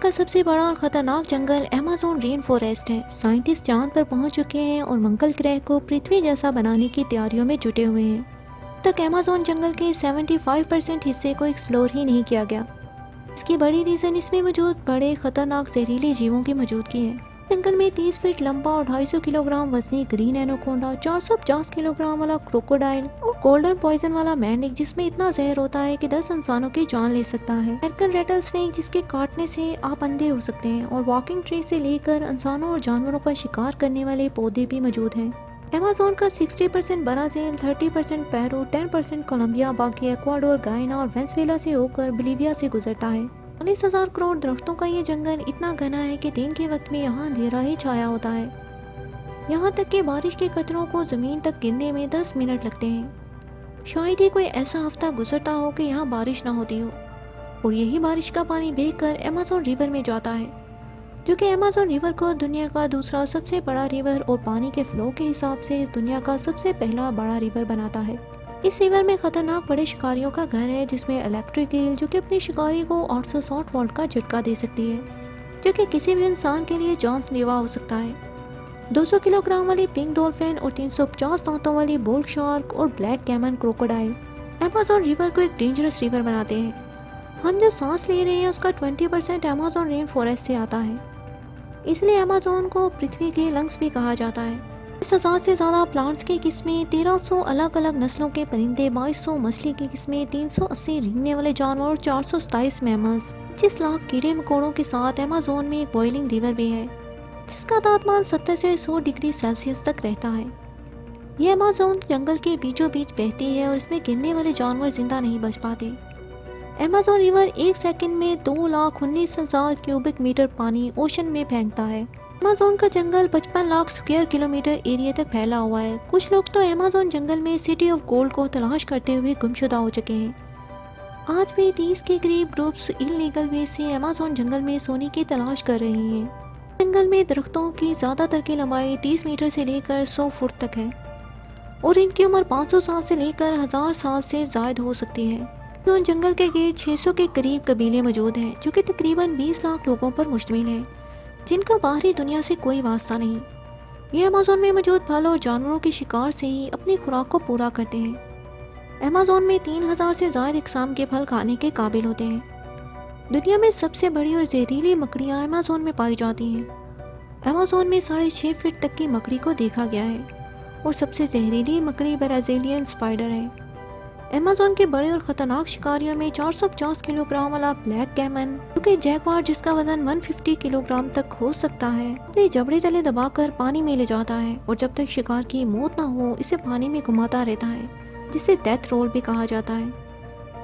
का सबसे बड़ा और खतरनाक जंगल अमेज़न रेन फॉरेस्ट है। साइंटिस्ट चांद पर पहुंच चुके हैं और मंगल ग्रह को पृथ्वी जैसा बनाने की तैयारियों में जुटे हुए हैं। अब तक अमेज़न जंगल के 75% हिस्से को एक्सप्लोर ही नहीं किया गया। इसकी बड़ी रीज़न इसमें मौजूद बड़े खतरनाक जहरीले जीवों की मौजूदगी है। जंगल में 30 फीट लंबा और 250 किलोग्राम वजनी ग्रीन एनाकोंडा, 450 किलोग्राम वाला क्रोकोडाइल और गोल्डन पॉइजन वाला मैंडिक जिसमें इतना जहर होता है कि 10 इंसानों की जान ले सकता है। अमेरिकन रेटल स्नेक जिसके काटने से आप अंधे हो सकते हैं। और वॉकिंग ट्री से लेकर इंसानों और जानवरों का शिकार करने वाले पौधे भी मौजूद हैं। अमेज़न का 60% ब्राज़ील, 30% पेरू, 10% कोलंबिया, बाकी इक्वाडोर, गायना और वेनेजुएला से होकर बोलिविया से गुजरता है। 40,000 करोड़ दरख्तों का ये जंगल इतना घना है कि दिन के वक्त में यहाँ अंधेरा ही छाया होता है। यहाँ तक कि बारिश के कतरों को ज़मीन तक गिरने में 10 मिनट लगते हैं। शायद ही कोई ऐसा हफ्ता गुजरता हो कि यहाँ बारिश ना होती हो। और यही बारिश का पानी बहकर अमेज़न रिवर में जाता है, जो कि अमेज़न रिवर को दुनिया का दूसरा सबसे बड़ा रिवर और पानी के फ्लो के हिसाब से दुनिया का सबसे पहला बड़ा रिवर बनाता है। इस रिवर में खतरनाक बड़े शिकारियों का घर है, जिसमें इलेक्ट्रिक ईल जो कि अपने शिकारी को 860 वोल्ट का झटका दे सकती है, जो कि किसी भी इंसान के लिए जानलेवा हो सकता है। 200 किलोग्राम वाली पिंक डॉल्फिन और 350 दांतों वाली बुल शार्क और black caiman crocodile Amazon river को एक डेंजरस रिवर बनाते हैं। हम जो सांस ले रहे हैं उसका 20% अमेज़न रेन फॉरेस्ट से आता है, इसलिए अमेज़न को पृथ्वी के लंग्स भी कहा जाता है। 10,000 से ज़्यादा प्लांट्स की किस्में, 1300 अलग अलग नस्लों के परिंदे, 2200 मछली की किस्में, 380 रेंगने वाले जानवर और 427 मैमल्स, 25 लाख कीड़े मकोड़ों के साथ अमेज़न में एक बॉइलिंग रिवर भी है, जिसका तापमान 70 से 100 डिग्री सेल्सियस तक रहता है। यह अमेज़न जंगल के बीचों बीच बहती है और इसमें गिरने वाले जानवर जिंदा नहीं बच पाते। अमेज़न रिवर एक सेकंड में 2,19,000 क्यूबिक मीटर पानी ओशन में फेंकता है। अमेज़न का जंगल 55 लाख स्क्वायर किलोमीटर एरिया तक फैला हुआ है। कुछ लोग तो अमेज़न जंगल में सिटी ऑफ गोल्ड को तलाश करते हुए गुमशुदा हो चुके हैं। आज भी 30 के करीब ग्रुप्स इलीगल वे से अमेज़न जंगल में सोने की तलाश कर रहे हैं। जंगल में दरख्तों की ज़्यादातर की लंबाई 30 मीटर से लेकर 100 फुट तक है और इनकी उम्र 500 साल से लेकर 1000 साल से ज़ायद हो सकती है। तो जंगल के गिर्द 600 के करीब कबीले मौजूद हैं, जो कि तकरीबन 20 लाख लोगों पर मुश्तमिल हैं, जिनका बाहरी दुनिया से कोई वास्ता नहीं। ये अमेज़न में मौजूद फल और जानवरों के शिकार से ही अपनी खुराक को पूरा करते हैं। अमेज़न में 3000 से ज़्यादा इकसाम के फल खाने के काबिल होते हैं। दुनिया में सबसे बड़ी और जहरीली मकड़ियाँ अमेज़न में पाई जाती हैं। अमेज़न में 6.5 फीट तक की मकड़ी को देखा गया है और सबसे जहरीली मकड़ी ब्राज़ीलियन स्पाइडर है। अमेज़न के बड़े और ख़तरनाक शिकारियों में 450 किलोग्राम वाला ब्लैक कैमन, जो कि जैगवार जिसका वजन 150 किलोग्राम तक हो सकता है, अपने जबड़े तले दबाकर पानी में ले जाता है और जब तक शिकार की मौत ना हो इसे पानी में घुमाता रहता है, जिसे डेथ रोल भी कहा जाता है।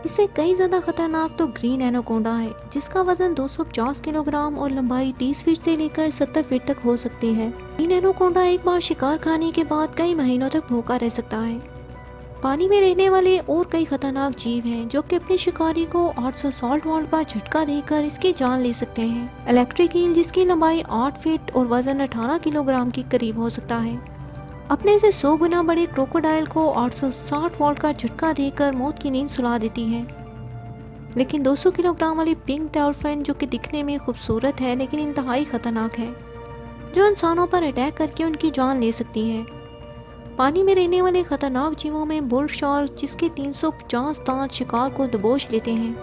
इससे कई ज़्यादा खतरनाक तो ग्रीन एनाकोंडा है, जिसका वजन 250 किलोग्राम और लंबाई 30 फीट से लेकर 70 फीट तक हो सकती है। ग्रीन एनाकोंडा एक बार शिकार खाने के बाद कई महीनों तक भूखा रह सकता है। पानी में रहने वाले और कई खतरनाक जीव हैं, जो कि अपने शिकारी को 860 वोल्ट का झटका देकर इसकी जान ले सकते हैं। इलेक्ट्रिक ईल जिसकी लंबाई 8 फीट और वजन 18 किलोग्राम के करीब हो सकता है, अपने से 100 गुना बड़े क्रोकोडाइल को 860 वोल्ट का झटका देकर मौत की नींद सुला देती है। लेकिन 200 किलोग्राम वाली पिंक डॉल्फिन, जो कि दिखने में खूबसूरत है लेकिन इंतहाई खतरनाक है, जो इंसानों पर अटैक करके उनकी जान ले सकती है। पानी में रहने वाले खतरनाक जीवों में बुल शार्क, जिसके 350 दांत शिकार को दबोच लेते हैं।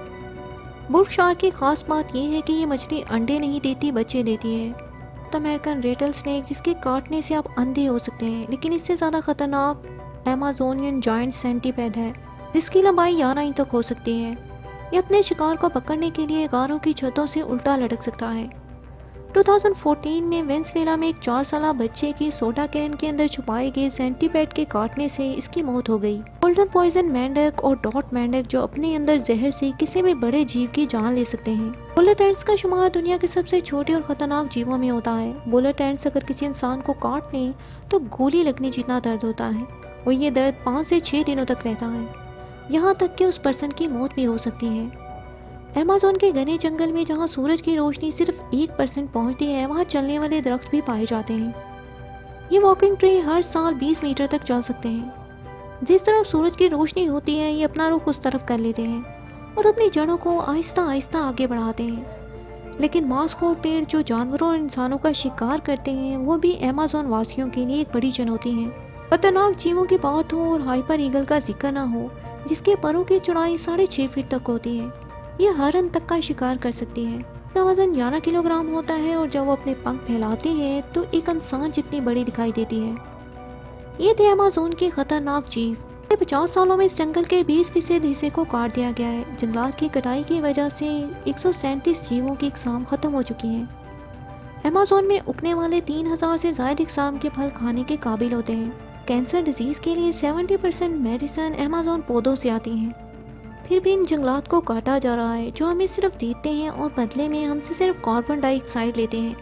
बुल शार्क की खास बात यह है कि ये मछली अंडे नहीं देती, बच्चे देती है। तो अमेरिकन रेटल स्नेक, जिसके काटने से आप अंधे हो सकते हैं, लेकिन इससे ज़्यादा खतरनाक अमेज़ोनियन जायंट सेंटीपेड है, जिसकी लंबाई 11 इंच तक हो सकती है। ये अपने शिकार को पकड़ने के लिए गारों की छतों से उल्टा लटक सकता है। 2014 में वेनेजुएला में एक 4 साल बच्चे की सोडा कैन के अंदर छुपाए गए सेंटीपेड के काटने से इसकी मौत हो गई। गोल्डन पॉइजन मेंढक और डॉट मेंढक, जो अपने अंदर जहर से किसी भी बड़े जीव की जान ले सकते हैं। बुलेट एंट्स का शुमार दुनिया के सबसे छोटे और खतरनाक जीवों में होता है। बुलेट एंट्स अगर किसी इंसान को काट लें तो गोली लगने जितना दर्द होता है और ये दर्द 5 से 6 दिनों तक रहता है। यहाँ तक कि उस पर्सन की मौत भी हो सकती है। अमेज़न के घने जंगल में जहाँ सूरज की रोशनी सिर्फ 1% पहुँचती है, वहाँ चलने वाले दरख्त भी पाए जाते हैं। ये वॉकिंग ट्री हर साल 20 मीटर तक चल सकते हैं। जिस तरफ सूरज की रोशनी होती है, ये अपना रुख उस तरफ कर लेते हैं और अपनी जड़ों को आहिस्ता आहिस्ता आगे बढ़ाते हैं। लेकिन मांसखोर पेड़ जो जानवरों और इंसानों का शिकार करते हैं वो भी अमेज़न वासियों के लिए एक बड़ी चुनौती है। खतरनाक जीवों की बात हो और हाइपर ईगल का जिक्र ना हो, जिसके परों की चौड़ाई 6.5 फीट तक होती है। ये हरन तक का शिकार कर सकती है। इसका वजन 11 किलोग्राम होता है और जब वो अपने पंख फैलाती है तो एक इंसान जितनी बड़ी दिखाई देती है। ये थे अमेज़न के खतरनाक जीव। पिछले 50 सालों में इस जंगल के 20% हिस्से को काट दिया गया है। जंगलात की कटाई की वजह से 137 जीवों की इकसाम खत्म हो चुकी है। अमेज़न में उगने वाले 3000 से ज्यादा इकसाम के फल खाने के काबिल होते हैं। कैंसर डिजीज के लिए 70% मेडिसिन अमेज़न पौधों से आती हैं। फिर भी इन जंगलात को काटा जा रहा है जो हमें सिर्फ देते हैं और बदले में हमसे सिर्फ कार्बन डाइऑक्साइड लेते हैं।